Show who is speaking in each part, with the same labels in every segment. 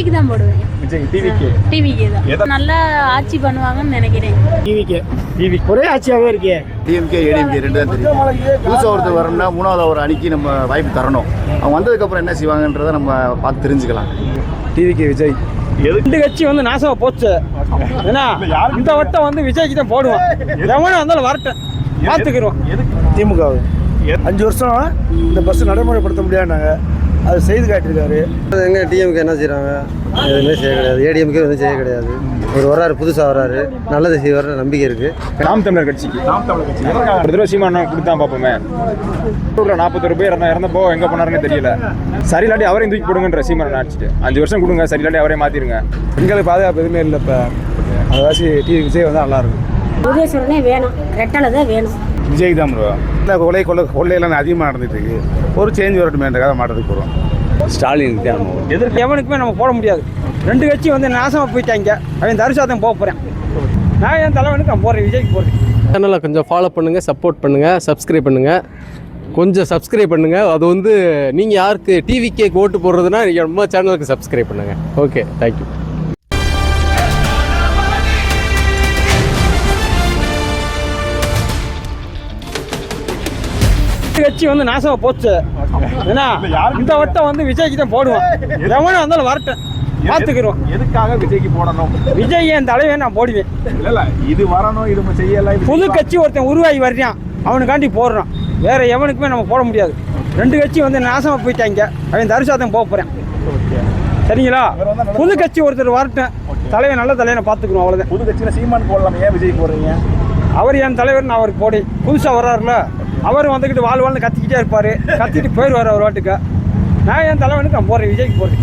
Speaker 1: விஜய்க்கு தான் போடுவேன்.
Speaker 2: விஜய்
Speaker 1: டிவிக்கு தான் நல்லா ஆட்சி பண்ணுவாங்கன்னு நினைக்கிறேன்.
Speaker 2: டிவி ஒரே ஆட்சியாகவே இருக்கே.
Speaker 3: டிஎம்கே ஏடிஎம்கே ரெண்டு தான் தெரியும். புதுசாக ஒருத்தர் வரணும்னா மூணாவது ஒரு அணிக்கு நம்ம வாய்ப்பு தரணும். அவங்க வந்ததுக்கப்புறம் என்ன செய்வாங்கன்றதை நம்ம பார்த்து தெரிஞ்சுக்கலாம்.
Speaker 2: டிவிக்கு விஜய்
Speaker 4: ரெண்டு கட்சி வந்து நாசமா போச்சு. ஏன்னா இந்த வட்டம் வந்து விஜய்க்கு தான் போடுவோம். எவனும் வந்தாலும் வரட்டும், பார்த்துக்கிறோம்.
Speaker 2: திமுக 5 வருஷம் இந்த பஸ் நடைமுறைப்படுத்த முடியாதுனாங்க, அது செய்து காட்டியிருக்காரு.
Speaker 5: எங்கே டிஎம்கே என்ன செய்கிறாங்க? எதுவுமே செய்ய கிடையாது. ஏடிஎம்கே எதுவும் செய்ய கிடையாது. ஒரு வர்றாரு, புதுசாக வர்றாரு, நல்லது செய்வார் நம்பிக்கை இருக்குது.
Speaker 2: நாம் தமிழர் கட்சிக்கு ஒரு தடவை சீமானா கொடுத்தா பார்ப்போமே. 41 பேர் இறந்தப்போ எங்கே போனாருன்னு தெரியல. சரியில்லாட்டி அவரையும் தூக்கி போடுங்கன்ற சீமானை அடிச்சுட்டு 5 வருஷம் கொடுங்க, சரியில்லாட்டி அவரே மாற்றிடுங்க. பெண்களுக்கு பாதுகாப்பு எதுவுமே இல்லை. இப்போ அதாச்சு டிவி விஜய் வந்தால் நல்லாயிருக்கும்.
Speaker 1: உதயசூரனே வேணும், ரெட்டலை தான் வேணும்.
Speaker 3: விஜய் தான் ப்ரோ. இல்லை கொள்ளையெல்லாம் அதிகமாக நடந்துட்டு இருக்கு. ஒரு சேஞ்ச் வரட்டுமேன்றக்காக மாற்றத்துக்கு போகிறோம்.
Speaker 5: ஸ்டாலின் தான்
Speaker 4: எவனுக்குமே நம்ம போட முடியாது. ரெண்டு கட்சி வந்து நாசமாக போயிட்டாங்க. அவன் தரிசாதம் போக போகிறேன். நான் என் தலைவனுக்கு நான் போடுறேன், விஜய்க்கு போடுறேன்.
Speaker 6: சேனலை கொஞ்சம் ஃபாலோ பண்ணுங்கள், சப்போர்ட் பண்ணுங்கள், சப்ஸ்கிரைப் பண்ணுங்கள். கொஞ்சம் சப்ஸ்கிரைப் பண்ணுங்கள். அது வந்து நீங்கள் யாருக்கு டிவிக்கே ஓட்டு போடுறதுன்னா நீங்கள் நம்ம சேனலுக்கு சப்ஸ்கிரைப் பண்ணுங்கள். Okay, thank you.
Speaker 4: கட்சி வந்து நாசமா போச்சு. ஏன்னா இந்த வட்டம் வந்து விஜய்க்கு தான் போடுவோம். எவனும் வந்தாலும் வரட்டும், பார்த்துக்கிறோம்.
Speaker 2: எதுக்காக விஜய்க்கு போடணும்?
Speaker 4: விஜய் என் தலைவன் நான் போடுவேன்.
Speaker 2: இல்லை இது வரணும், இது செய்யலை.
Speaker 4: புது கட்சி ஒருத்தன் உருவாகி வர்றான், அவனுக்காண்டி போடுறான். வேற எவனுக்குமே நம்ம போட முடியாது. ரெண்டு கட்சி வந்து நாசமா போயிட்டாங்க. அவன் தரிசாதம் போக போறேன். சரிங்களா? புது கட்சி ஒருத்தர் வரட்டும், தலைவன் நல்ல தலைவனை பார்த்துக்கிறோம், அவ்வளோதான்.
Speaker 2: புது கட்சியில் சீமான் போடலாம், ஏன் விஜய் போடுறீங்க?
Speaker 4: அவர் என் தலைவர், நான் அவருக்கு போடி. புதுசாக வர்றாருல, அவர் வந்துக்கிட்டு வாழ்வாள்னு கத்திக்கிட்டே இருப்பார், கத்திட்டு போயிடுவார் அவர் வாட்டுக்கு. நான் என் தலைவனுக்கு நான் போடுறேன், விஜய்க்கு போடுறேன்.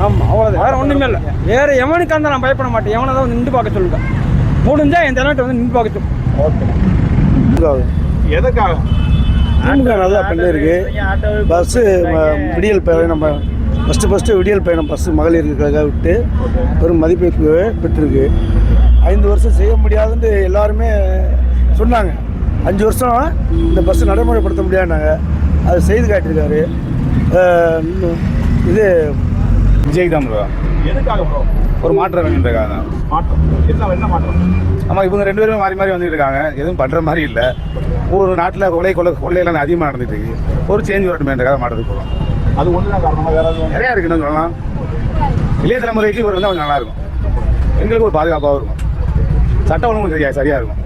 Speaker 4: ஆமாம், அவ்வளோதான். வேறு ஒன்றுமே இல்லை. வேறு எவனுக்கு இருந்தால் நான் பயப்பட மாட்டேன். எவனை தான் வந்து நின்று பார்க்க சொல்லுங்க. முடிஞ்சால் என் தலைவன்ட்ட வந்து நின்று பார்க்க சொல்லுங்க.
Speaker 2: எதுக்காக?
Speaker 3: திமுக நல்லா பண்ணியிருக்கு. பஸ்ஸு விடியல் பயணம், நம்ம ஃபஸ்ட்டு விடியல் பயணம் பஸ்ஸு மகளிருக்காக விட்டு பெரும் மதிப்பு பெற்றிருக்கு. 5 வருஷம் செய்ய முடியாதுன்னு எல்லாருமே சொன்னாங்க. 5 வருஷம் இந்த பஸ் நடைமுறைப்படுத்த முடியாதுனாங்க, அது செய்து காட்டியிருக்காரு. இது விஜய் தான் ப்ரோ.
Speaker 2: எதுக்காக ப்ரோ?
Speaker 3: ஒரு மாற்றம் வேணுன்றக்காக தான்.
Speaker 2: மாற்றம் என்ன மாற்றம்?
Speaker 3: ஆமாம், இவங்க 2 பேரும் மாறி மாறி வந்துட்டு இருக்காங்க. எதுவும் பண்ணுற மாதிரி இல்லை. ஒரு நாட்டில் கொள்ளையெல்லாம் அதிகமாக நடந்துட்டு இருக்கு. ஒரு சேஞ்ச் வரட்டுமேன்றக்காக மாற்றத்துக்கு போகிறோம்.
Speaker 2: அது ஒன்று தான் காரணமாக வேறு எதுவும்
Speaker 3: நிறையா இருக்குன்னு சொல்லலாம். இளைய தலைமுறைக்கு ஒரு வந்து அவங்க நல்லாயிருக்கும். எங்களுக்கு ஒரு பாதுகாப்பாகவும் இருக்கும். சட்ட ஒழுங்கும் சரியாக இருக்கும்.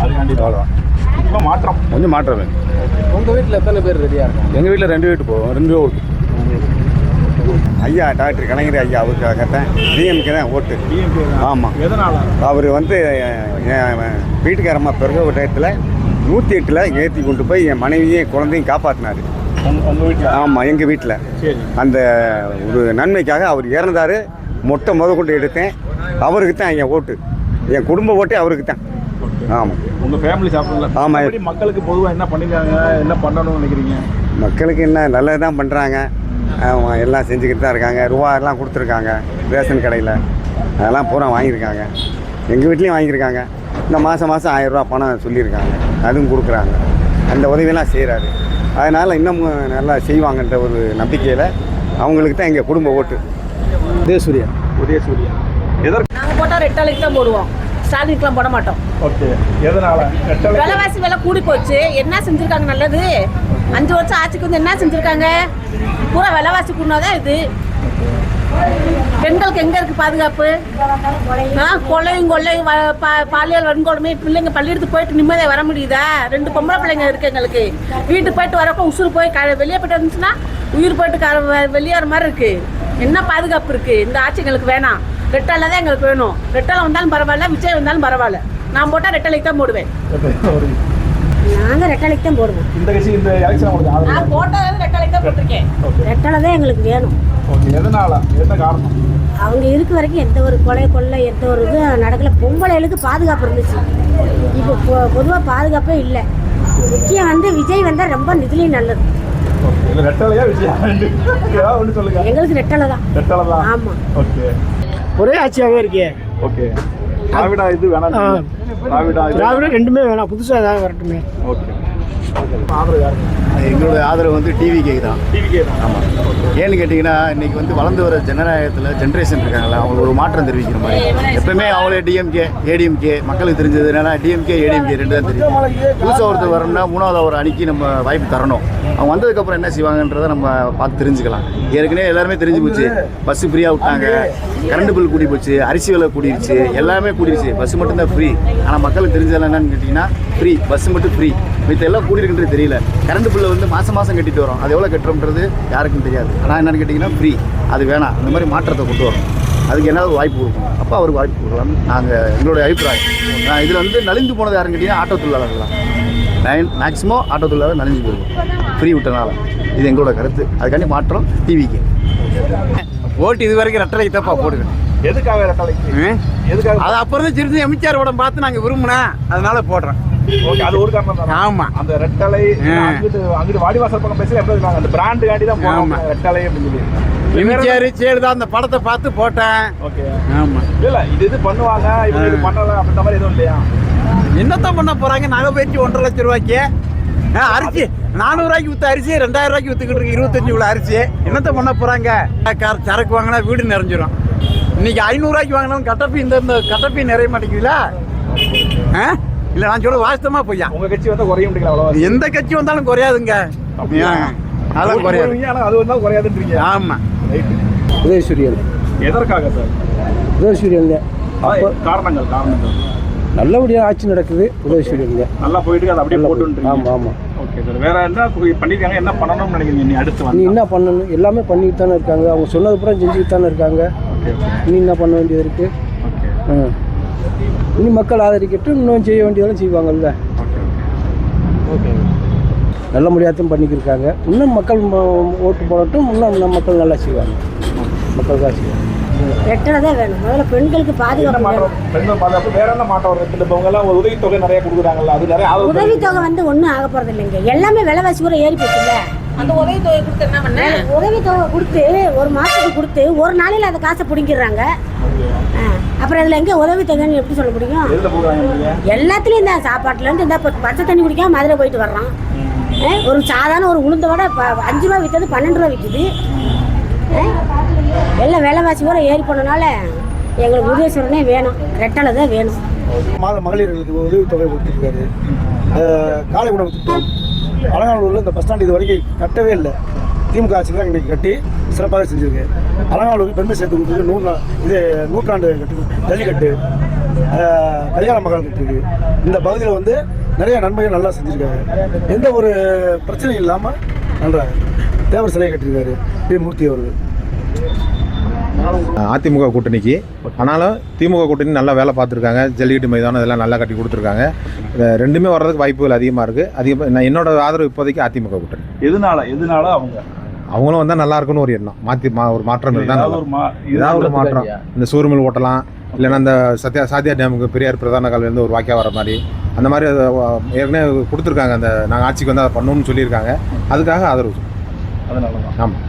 Speaker 2: அதுக்காண்டி அவ்வளோதான். இப்போ மாற்றம்,
Speaker 3: கொஞ்சம் மாற்றம் வேணும்.
Speaker 6: உங்கள் வீட்டில் எத்தனை பேர் ரெடியாக இருக்கும்?
Speaker 3: எங்கள் வீட்டில் 2 வீட்டு போவோம், 2 ஓட்டு. ஐயா டாக்டர் கலைஞர் ஐயா அவருக்காகத்தான் டிஎம்கே தான் ஓட்டு. ஆமாம்.
Speaker 2: எதனால்?
Speaker 3: அவர் வந்து என் வீட்டுக்காரம்மா பிறகு ஒரு டயத்தில் 108ல் ஏற்றி கொண்டு போய் என் மனைவியும் குழந்தையும் காப்பாற்றினார்.
Speaker 2: உங்கள் வீட்டில்?
Speaker 3: ஆமாம், எங்கள் வீட்டில்.
Speaker 2: சரி.
Speaker 3: அந்த ஒரு நன்மைக்காக அவர் இறந்தார். மொட்டை கொண்டு எடுத்தேன். அவருக்கு தான் என் ஓட்டு. என் குடும்ப ஓட்டே அவருக்கு தான். ஆமாம்.
Speaker 2: உங்கள் ஃபேமிலி சாப்பிடல?
Speaker 3: ஆமாம்.
Speaker 2: மக்களுக்கு பொதுவாக என்ன பண்ணிருக்காங்க, என்ன பண்ணணும்னு நினைக்கிறீங்க?
Speaker 3: மக்களுக்கு என்ன நல்லது தான் பண்ணுறாங்க. எல்லாம் செஞ்சுக்கிட்டு தான் இருக்காங்க. ரூபாயெல்லாம் கொடுத்துருக்காங்க ரேஷன் கடையில். அதெல்லாம் பூரா வாங்கியிருக்காங்க. எங்கள் வீட்லேயும் வாங்கியிருக்காங்க. இந்த மாதம் 1000 ரூபா பணம் சொல்லியிருக்காங்க, அதுவும் கொடுக்குறாங்க. அந்த உதவியெல்லாம் செய்கிறாரு. அதனால் இன்னமும் நல்லா செய்வாங்கன்ற ஒரு நம்பிக்கையில் அவங்களுக்கு தான் எங்கள் குடும்ப ஓட்டு.
Speaker 2: உதயசூர்யா.
Speaker 7: நாங்கள் போட்டால் ரெட்டாலைக்கு தான் போடுவோம், ஸ்டாலினுக்குலாம் போட மாட்டோம்.
Speaker 2: ஓகே. எதனால?
Speaker 7: விலைவாசி விலை கூடி போச்சு. என்ன செஞ்சுருக்காங்க நல்லது? 5 வருஷம் ஆட்சிக்கு வந்து என்ன செஞ்சுருக்காங்க? பூரா விலைவாசி கூடதான் இது. பெண்களுக்கு எங்கே இருக்குது பாதுகாப்பு? கொள்ளையும் பாலியல் வன்கொடுமை. பிள்ளைங்க பள்ளியெடுத்து போயிட்டு நிம்மதியாக வர முடியுதா? 2 பொம்பளை பிள்ளைங்க இருக்குது எங்களுக்கு. வீட்டுக்கு போயிட்டு வரப்போ உசுறு போய் வெளியே போயிட்டு வந்துச்சுன்னா உயிர் போயிட்டு வெளியேற மாதிரி இருக்குது. என்ன பாதுகாப்பு இருக்குது? இந்த ஆட்சி எங்களுக்கு வேணாம். ரெட்டால தான் எங்களுக்கு வேணும். ரெட்டால வந்தாலும் பரவாயில்ல, விஜய் வந்தாலும் பரவாயில்ல. நான் போட்டால் ரெட்டாலைக்கு தான் போடுவேன்.
Speaker 1: நாங்கள் ரெட்டாலைக்கு தான் போடுவோம்.
Speaker 2: இந்த கட்சி இந்த எலெக்ஷன் உங்களுக்கு
Speaker 7: நான் போட்டால் ரெட்டாலைக்கு தான் போட்டிருக்கேன்.
Speaker 1: ரெட்டாலை தான் எங்களுக்கு வேணும்.
Speaker 2: எதனால? என்ன காரணம்?
Speaker 1: அவங்க இருக்க வரைக்கும் எந்த ஒரு கொள்ளை எந்த ஒரு இது நடக்கல. பொம்பளைகளுக்கு பாதுகாப்பு இருந்துச்சு. இப்போ பொதுவாக பாதுகாப்பே இல்லை. முக்கியம் வந்து விஜய் வந்தால் ரொம்ப இதுலேயும் நல்லது.
Speaker 2: ரெட்டலையா விஜயா? ஒன்று சொல்லுங்க.
Speaker 1: எங்களுக்கு ரெட்டலை தான்.
Speaker 2: ரெட்டலை தான்.
Speaker 1: ஆமாம்.
Speaker 2: ஓகே.
Speaker 4: ஒரே ஆட்சியாகவே இருக்கே.
Speaker 2: ஓகே. திராவிடா இது வேணாம். திராவிடா
Speaker 4: 2மே வேணாம். புதுசாக ஏதாவது வரட்டுமே.
Speaker 2: ஓகே. ஆதரவு யாருங்க?
Speaker 8: எங்களோட ஆதரவு வந்து டிவிகே தான்.
Speaker 2: டிவிக்கே தான்.
Speaker 8: ஆமாம். ஏன்னு கேட்டிங்கன்னா இன்றைக்கி வந்து வளர்ந்து வர ஜெனரேஷன் இருக்காங்களா, அவங்களுக்கு ஒரு மாற்றம் தெரிவிக்கிற மாதிரி. எப்பவுமே அவங்களே டிஎம்கே ஏடிஎம்கே மக்களுக்கு தெரிஞ்சது என்னன்னா டிஎம்கே ஏடிஎம்கே ரெண்டு தான் தெரியும். புதுசாக ஒருத்தர் வரணும்னா மூணாவது ஒரு அணிக்கு நம்ம வாய்ப்பு தரணும். அவங்க வந்ததுக்கப்புறம் என்ன செய்வாங்கன்றதை நம்ம பார்த்து தெரிஞ்சுக்கலாம். ஏற்கனவே எல்லாருமே தெரிஞ்சு போச்சு. பஸ்ஸு ஃப்ரீயாக விட்டாங்க, கரண்ட் பில் கூடி போச்சு, அரிசி விலை கூடிருச்சு, எல்லாமே கூடிருச்சு. பஸ்ஸு மட்டும்தான் ஃப்ரீ. ஆனால் மக்களுக்கு தெரிஞ்சதெல்லாம் என்னன்னு கேட்டிங்கன்னா ஃப்ரீ, பஸ்ஸு மட்டும் ஃப்ரீ. மித்த எல்லாம் கூடியிருக்குன்றது தெரியல. கரண்ட் பில்லை வந்து மாதம் கட்டிட்டு வரோம். அது எவ்வளோ கட்டுறோம்ன்றது யாருக்கும் தெரியாது. ஆனால் என்னென்னு கேட்டிங்கன்னா ஃப்ரீ, அது வேணாம். அந்த மாதிரி மாற்றத்தை கொண்டு வரும். அதுக்கு என்ன வாய்ப்பு கொடுக்கணும், அப்போ அவருக்கு வாய்ப்பு கொடுக்கலாம்னு நாங்கள் எங்களுடைய அபிப்பிராயம். இதில் வந்து நலிந்து போனது யாருன்னு கேட்டிங்கன்னா ஆட்டோ தொழிலாளர்கள் தான். மேக்ஸிமம் ஆட்டோ தொழிலாளர் நலிஞ்சு போயிருக்கும் ஃப்ரீ விட்டனால. இது எங்களோட கருத்து. அதுக்காண்டி மாற்றம் டிவிக்கு.
Speaker 9: ஓட்டு இது வரைக்கும் ரெட்டலை தப்பா போடுங்க.
Speaker 2: எதுக்காக ரெட்டலைக்கு? எதுக்காக?
Speaker 9: அது அப்புறம் தான் திருச்சி எம்ஜிஆர் படம் பார்த்து நாங்கள் விரும்பினேன், அதனால போடுறேன்.
Speaker 2: ஓகே, அது ஒரு காரணம் தான்.
Speaker 9: ஆமா,
Speaker 2: அந்த ரெட்டலை அங்கிட்டு வாடிவாசல் பக்கம் பேசல எப்படி இருக்காங்க, அந்த பிராண்டு காண்டி தான் போவாங்க ரெட்டலை அப்படின்னு சொல்லி.
Speaker 9: எம்ஜிஆர் சேடுதான் அந்த படத்தை பார்த்து போட்டேன்.
Speaker 2: ஓகே.
Speaker 9: ஆமா.
Speaker 2: இல்ல இது பண்ணுவாங்க, இவங்க இது பண்ணல அப்படின்ற மாதிரி எதுவும் இல்லையா?
Speaker 9: என்னத்தான் பண்ண போறாங்க? நகை போயிட்டு 1.5 லட்சம் ரூபாய்க்கு அரிசி 400 ரூபாய்க்கு வித்த அரிசி 2000 ரூபாய்க்கு வித்துக்கிட்டு இருக்கு. 25 உள்ள அரிசி என்னத்த பண்ண போறாங்க? சரக்கு வாங்கினா வீடு நிறைஞ்சிரும். இன்னைக்கு 500 ரூபாய்க்கு வாங்கினாலும் கட்டப்பி இந்த கட்டப்பி நிறைய மாட்டேங்குதுல. இல்ல நான் சொல்ல வாஸ்தவமா போய்யா.
Speaker 2: உங்க கட்சி வந்தா குறைய முடியல.
Speaker 9: எந்த கட்சி வந்தாலும் குறையாதுங்க. அதெல்லாம் குறையாது.
Speaker 2: அது வந்தாலும் குறையாதுன்றீங்க.
Speaker 9: ஆமா.
Speaker 4: உதயசூரியன்.
Speaker 2: எதற்காக சார்
Speaker 4: உதயசூரியன்
Speaker 2: காரணங்கள்
Speaker 4: நல்லபடியாக ஆட்சி நடக்குது. உதயசூரியன்
Speaker 2: நல்லா போயிட்டு அது அப்படியே போட்டுன்றீங்க.
Speaker 4: ஆமாம் ஆமாம்.
Speaker 2: ஓகே சார், வேற என்ன பண்ணிருக்காங்க, என்ன பண்ணணும்னு நினைக்கிறீங்க நீ அடுத்து
Speaker 4: நீ
Speaker 2: வந்து?
Speaker 4: என்ன பண்ணணும்? எல்லாமே பண்ணிட்டு தானே இருக்காங்க. அவங்க சொன்னது பூரா செஞ்சுட்டு தானே இருக்காங்க. நீ என்ன பண்ண வேண்டியது இருக்கு? இனி மக்கள் ஆதரிக்கட்டு, இன்னும் செய்ய வேண்டியதெல்லாம் செய்வாங்கல்ல. நல்ல முடியாதும் பண்ணிக்கிருக்காங்க. இன்னும் மக்கள் ஓட்டு போடட்டும், இன்னும் நம்ம மக்கள் நல்லா செய்வாங்க. மக்களுக்காக செய்வாங்க.
Speaker 1: ரெட்டலை தான் வேணும். முதல்ல பெண்களுக்கு பாதுகாப்பு வேணும்.
Speaker 2: பெண்கள் பாதுகாப்பு வேற என்ன மாற்றம் வருது? இப்போ எல்லாம் உதவித்தொகை நிறைய கொடுக்குறாங்கல்ல, அது நிறைய
Speaker 1: உதவித்தொகை வந்து ஒன்றும் ஆக போகிறது இல்லைங்க. எல்லாமே விலைவாசி கூட ஏறி போச்சுல்ல.
Speaker 7: அந்த உதவித்தொகை கொடுத்து என்ன பண்ண?
Speaker 1: உதவித்தொகை கொடுத்து ஒரு மாதத்துக்கு கொடுத்து ஒரு நாளையில் அந்த காசை பிடிங்கிடுறாங்க. அப்புறம் அதில் எங்கே உதவித்தொகைன்னு எப்படி சொல்ல முடியும்? எல்லாத்துலேயும் இந்த சாப்பாட்டுலேருந்து இந்த பச்சை தண்ணி குடிக்காம மதுரை போயிட்டு வர்றோம். ஒரு சாதாரண ஒரு உளுந்த விட 5 ரூபா விற்றது 12 ரூபா விற்குது. எல்லாம் விலைவாசி கூட ஏறி போனனால எங்களுக்கு உதயசூரனே வேணும். ரெட்டலை தான் வேணும்.
Speaker 10: மகளிர்களுக்கு உதவித்தொகை கொடுத்துருக்காரு. காலை உணவு திட்டம் அலங்காநல்லூரில் இந்த பஸ் ஸ்டாண்ட் இது வரைக்கும் கட்டவே இல்லை. திமுக ஆட்சி தான் இன்றைக்கி கட்டி சிறப்பாக செஞ்சுருக்கு. அலங்காநல்லூருக்கு பெருமை சேர்த்து கொடுத்துருக்கு. இது நூற்றாண்டு கட்டு, ஜல்லிக்கட்டு, கல்யாண மகள் கட்டுருக்கு. இந்த பகுதியில் வந்து நிறைய நன்மைகள் நல்லா செஞ்சுருக்காங்க. எந்த ஒரு பிரச்சனையும் இல்லாமல் நல்லா தேவர் சிலையை கட்டியிருக்காரு பி. மூர்த்தி அவர்கள்.
Speaker 11: அதிமுக கூட்டணிக்கு, ஆனாலும் திமுக கூட்டணி நல்லா வேலை பார்த்துருக்காங்க. ஜல்லிக்கட்டு மைதானம் இதெல்லாம் நல்லா கட்டி கொடுத்துருக்காங்க. ரெண்டுமே வர்றதுக்கு வாய்ப்புகள் அதிகமாக இருக்குது. நான் என்னோட ஆதரவு இப்போதைக்கு அதிமுக கூட்டணி.
Speaker 2: எதனால
Speaker 11: அவங்களும் வந்தால் நல்லா இருக்குன்னு ஒரு எண்ணம். ஒரு மாற்றம் இருந்தால் ஏதாவது ஒரு மாற்றம். இந்த சூறுமில் ஓட்டலாம், இல்லைன்னா அந்த சாத்தியா டேமுக்கு பெரியார் பிரதான காலையிலேருந்து ஒரு வாக்கியா வர மாதிரி அந்த மாதிரி ஏற்கனவே கொடுத்துருக்காங்க. அந்த நாங்கள் ஆட்சிக்கு வந்து அதை பண்ணணும்னு சொல்லியிருக்காங்க. அதுக்காக ஆதரவு.
Speaker 2: அதனால தான்.
Speaker 11: ஆமாம்.